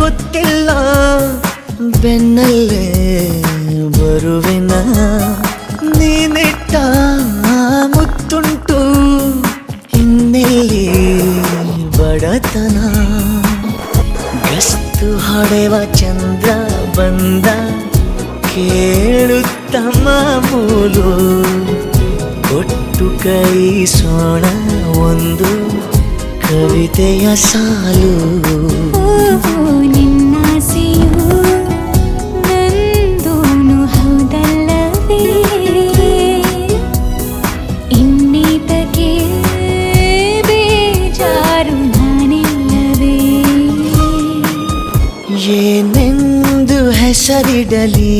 ಗೊತ್ತಿಲ್ಲ ಬೆನ್ನಲ್ಲೇ ಬರುವೆನ ನೀನಿಟ್ಟ ಮುತ್ತುಂಟು ಇನ್ನೆಲ್ಲಿ ಬಡತನ ಗಸ್ತು ಹೊಡೆವ ಚಂದ್ರ ಬಂದ ಕೇಳುತ್ತ ಮಾಮೂಲು ಕೊಟ್ಟು ಕೈಸೋಣ ಒಂದು ಕವಿತೆಯ ಸಾಲು ನಿನ್ನಾಸೆಯು ನಂದೂನು ಹೌದಲ್ಲವೇ ಇನ್ನೀತಕ್ಕೆ ಬೇಜಾರು ನಾನಿಲ್ಲವೇ ಏನೆಂದು ಹೆಸರಿಡಲಿ